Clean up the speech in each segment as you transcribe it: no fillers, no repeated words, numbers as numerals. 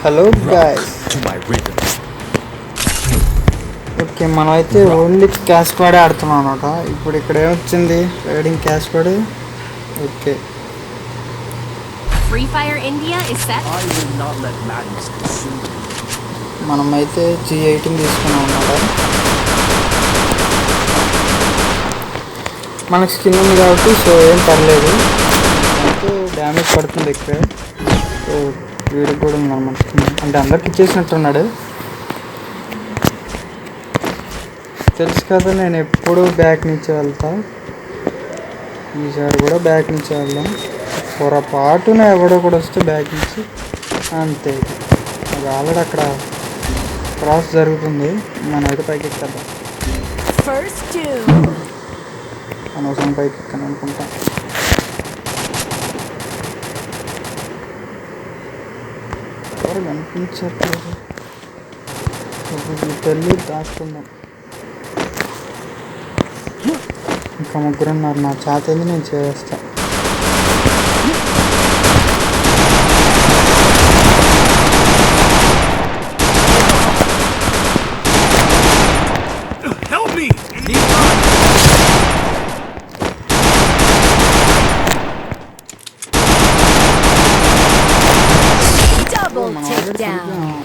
Hello guys, okay మనమైతే only cash కార్డే ఆడుతున్నాం అనమాట. ఇప్పుడు ఇక్కడ ఏమొచ్చింది, రైడింగ్ క్యాష్ కార్డ్. ఓకే మనమైతే G18 తీసుకున్నాం అనమాట. మనకు స్కిన్ ఉంది కాబట్టి సో ఏం పర్లేదు. అయితే డ్యామేజ్ పడుతుంది ఎక్కువ. సో వీడికి కూడా ఉన్నాను మన స్కిన్, అంటే అందరికి ఇచ్చేసినట్టున్నాడు. తెలుసు కదా నేను ఎప్పుడు బ్యాక్ నుంచి వెళ్తా, ఈసారి కూడా బ్యాక్ నుంచి వెళ్దాం. పొరపాటున ఎవడో కూడా వస్తే బ్యాక్ నుంచి అంతే. అది ఆల్రెడీ అక్కడ క్రాస్ జరుగుతుంది, మనం అయితే పైకి ఎక్కేద్దాం. అనవసరం పైకి ఎక్కాను అనుకుంటా. ఎవరు కనిపించట్లేదు, పెళ్ళి దాక్కుందాం. ఇంకా ముగ్గురు ఉన్నారు, నా చేత ఏంది నేను చేస్తా.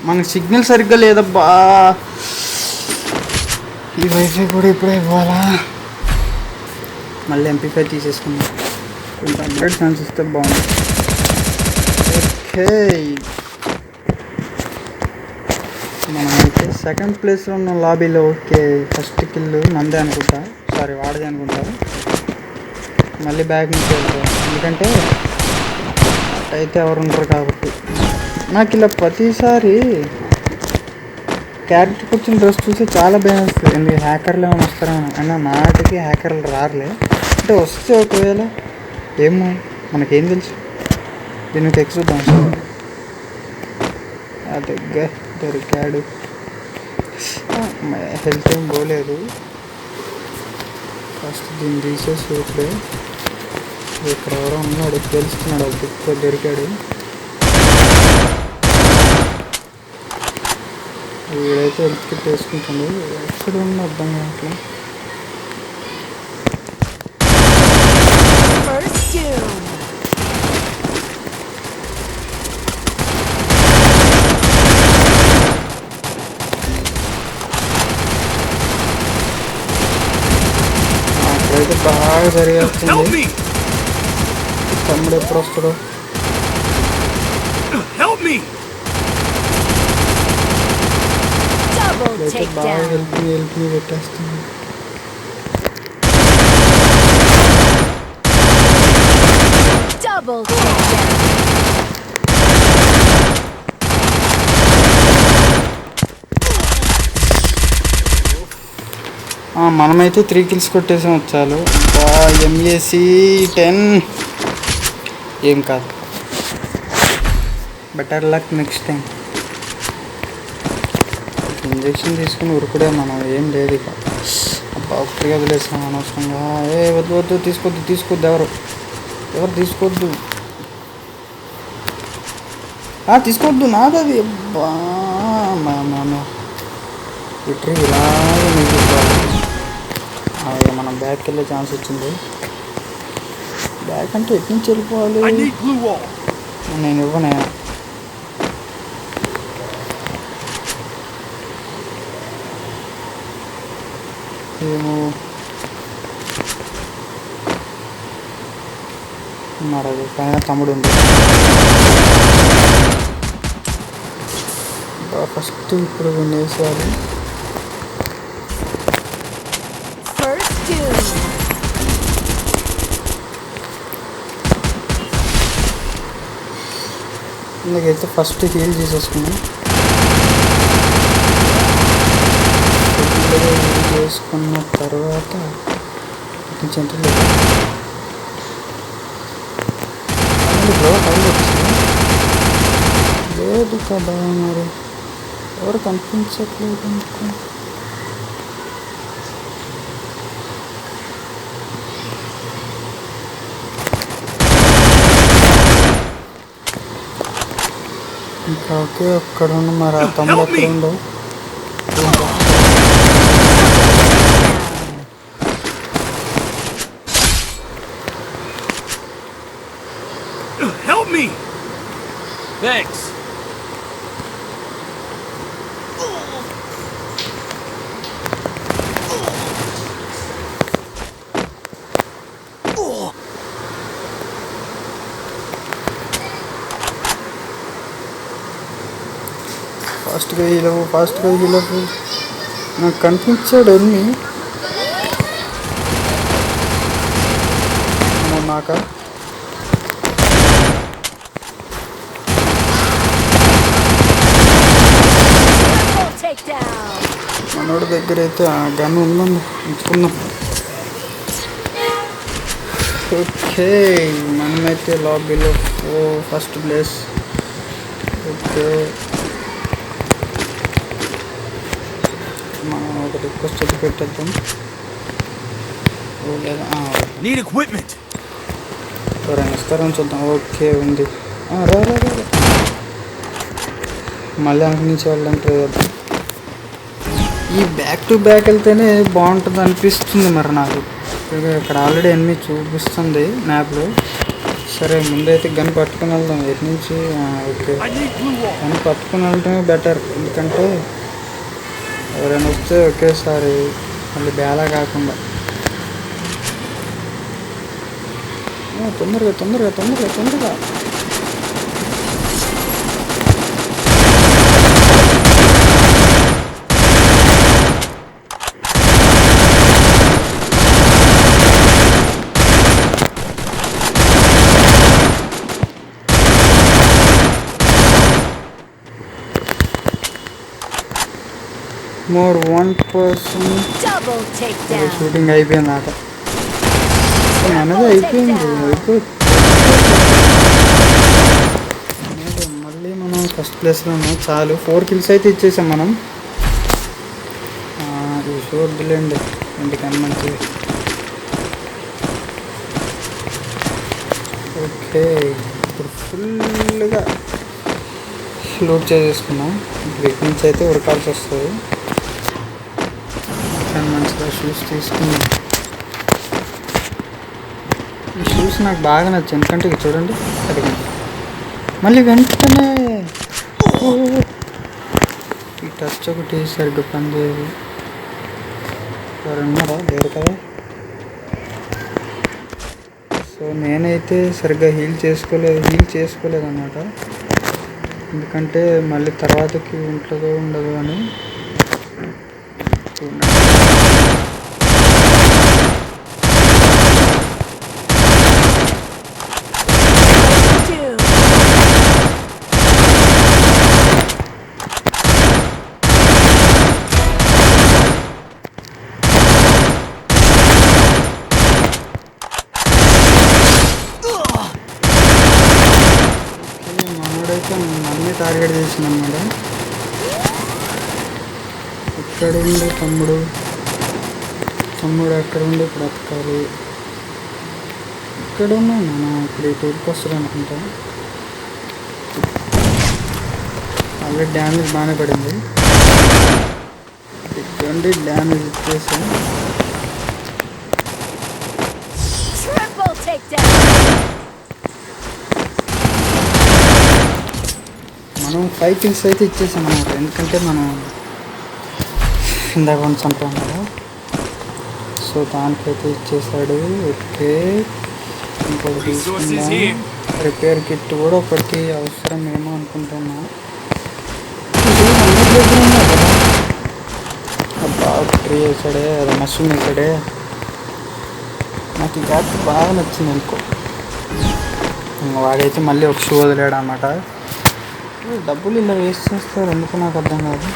మనకి సిగ్నల్ సరిగ్గా లేదబ్బా. ఈ వైఫై కూడా ఇప్పుడే ఇవ్వాలా. మళ్ళీ MP5 తీసేసుకున్నాం, కొంచెం అప్డేట్ ఛాన్స్ ఇస్తే బాగుంది. ఓకే మనమైతే సెకండ్ ప్లేస్లో ఉన్న లాబీలో. ఓకే ఫస్ట్ కిల్ మందే అనుకుంటా, సారీ వాడదే అనుకుంటా. మళ్ళీ బ్యాక్ నుంచి వెళ్తాం, ఎందుకంటే అయితే ఎవరు ఉండరు కాబట్టి. నాకు ఇలా ప్రతిసారి క్యారెక్టర్కి వచ్చిన డ్రెస్ చూసి చాలా భయం వస్తుంది. ఎందుకు హ్యాకర్లు ఏమైనా వస్తారని. అయినా నాటికి హ్యాకర్లు రారులే, అంటే వస్తే ఒకవేళ ఏమో మనకేం తెలుసు. దీనికి చూద్దాం. అదగ్గ దొరికాడు, హెల్త్ ఏం పోలేదు. ఫస్ట్ దీన్ని తీసేసి ఇప్పుడే ఇక్కడ ఎవరో ఉన్నాడు తెలుస్తున్నాడు, అది దొరికాడు. వీడైతే హెల్త్ కిట్ వేసుకుంటాడు, ఎక్కడ ఉన్న అర్థం కావట్లే. అక్కడైతే బాగా జరిగేస్తుంది. తమ్ముడు ఎప్పుడు వస్తాడు? బాగా హెల్ప్ పెట్టేస్తుంది. మనమైతే 3 kills కొట్టేసాం వచ్చాలు. MAC-10 ఏం కాదు, better luck next time. Injection తీసుకుని ఉరుకుడే, మనం ఏం లేదు ఇక. అబ్బా ఒక్కడిగా వదిలేసాం అనవసరంగా. వద్దు తీసుకోవద్దు ఎవరు తీసుకోవద్దు, తీసుకోవద్దు నాది అది. అబ్బా విట్రీ ఇలాగే మిగిలిపోవాలి. మనం బ్యాక్కి వెళ్ళే ఛాన్స్ వచ్చింది. బ్యాక్ అంటే ఎటు నుంచి వెళ్ళిపోవాలి, నేను ఇవ్వనే. ఏమో ఉన్నాడు, అది పైన తమ్ముడు ఉంది. ఫస్ట్ ఇప్పుడు వినేసారు. ఇందుకైతే ఫస్ట్ హీల్ చేసేసుకున్నాం. చేసుకున్న తర్వాత లేదు కదా, మరి ఎవరు కనిపించట్లేదు అనుకో. ఇంకా ఓకే ఒక్కడ మరి ఆ తమ్ముడు అక్కడ ఉండవు. Help me! Thanks. ఫాస్ట్గా హీలో నాకు కనిపించాడు అన్ని నాక మనోడి దగ్గర అయితే ఆ గన్ ఉందండి ఉంచుకుందాం. ఓకే మనమైతే లాబీలో ఫస్ట్ ప్లేస్. ఓకే మనం ఒక రిక్వెస్ట్ అయితే పెట్టేద్దాం. Need equipment. ఎవరైనా ఇస్తారని చూద్దాం. ఓకే ఉంది. రా మళ్ళీ వెనక నుంచి వెళ్ళడానికి ట్రై చేద్దాం. ఈ బ్యాక్ టు బ్యాక్ వెళ్తేనే బాగుంటుంది అనిపిస్తుంది మరి నాకు. ఇక్కడ ఆల్రెడీ అన్నీ చూపిస్తుంది మ్యాప్లో. సరే ముందైతే గన్ పట్టుకుని వెళ్దాం ఎటు నుంచి. ఓకే గన్ పట్టుకుని వెళ్ళటమే బెటర్, ఎందుకంటే ఎవరైనా వస్తే ఒకేసారి మళ్ళీ బేలా కాకుండా. తొందరగా మోర్ 1% షూటింగ్ అయిపోయింది ఆట. మనది అయిపోయింది. మళ్ళీ మనం ఫస్ట్ ప్లేస్లో ఉన్నాం. చాలు 4 kills అయితే ఇచ్చేసాం మనం. ఈ షో వద్దులేండి ఎందుకని మంచిది. ఓకే ఇప్పుడు ఫుల్గా లోడ్ చేసేసుకున్నాం. ఇటు నుంచి అయితే ఉరకాల్సి వస్తుంది. కానీ మంచిగా షూస్ తీసుకున్నాం. ఈ షూస్ నాకు బాగా నచ్చాయి, ఎందుకంటే ఇవి చూడండి అడిగింది మళ్ళీ వెంటనే ఈ టచ్ ఒకటి సరిగ్గా పనిచేయదు. ఎవరన్నారా లేరు కదా. సో నేనైతే సరిగ్గా హీల్ చేసుకోలేదు అన్నమాట. ఎందుకంటే మళ్ళీ తర్వాతకి ఉంటుందో ఉండదు అని. నన్నే టార్గెట్ చేసింది అన్నమాట. ఇక్కడుండి తమ్ముడు అక్కడ ఉండి బ్రతకాలి. ఇక్కడ ఉన్నాను నేను. ఇప్పుడు ఈ టూర్కి వస్తాను అనుకుంటా. ఆల్రెడీ డ్యామేజ్ బాగానే పడింది. ఇక్కడి డ్యామేజ్ ఇచ్చేసాను. మనం 5 kills అయితే ఇచ్చేసాం అన్నమాట. ఎందుకంటే మనం ఇందాక కొంచెం చంపాం కదా, సో దానికైతే ఇచ్చేసాడు. ఓకే ఇంకొకటి తీసుకుందాం. రిపేర్ కిట్ కూడా ఒకటి అవసరం ఏమో అనుకుంటున్నా. అబ్బా ట్రీ వేసాడే, అది మష్రూమ్ వేసాడే. నాకు ఈ క్యాట్ బాగా నచ్చింది అనుకో. వాడైతే మళ్ళీ ఒక షూ వదిలాడు అన్నమాట. డబ్బులు ఇలా వేస్ట్ చేస్తారు ఎందుకు నాకు అర్థం కాదు.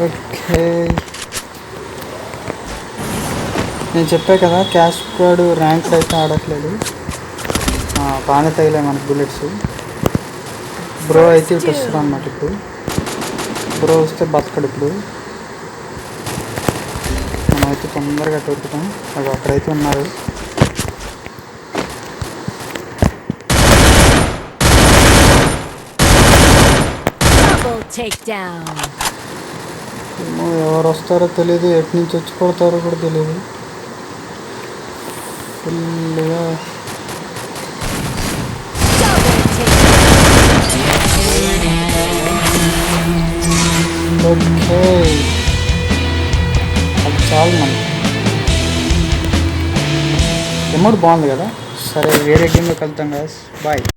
ఓకే నేను చెప్పా కదా క్యాష్ కార్డు ర్యాంక్ అయితే ఆడట్లేదు. బాగానే తగిలే మనకు బుల్లెట్స్. బ్రో అయితే ఇటు వస్తారు అన్నమాట. ఇప్పుడు బ్రో వస్తే బతకడు. ఇప్పుడు మనమైతే తొందరగా దొరుకుతాం. అవి అక్కడైతే ఉన్నారు. Double takedown. ఏమో ఎవరు వస్తారో తెలియదు, ఎటు నుంచి వచ్చి కొడతారో కూడా తెలియదు. ఫుల్గా Double takedown. ఓకే, అది చాలు మనకి. ఎమౌంట్ బాగుంది కదా. సరే వేరే గేమ్లో కలుద్దాం గాయ్స్, బాయ్.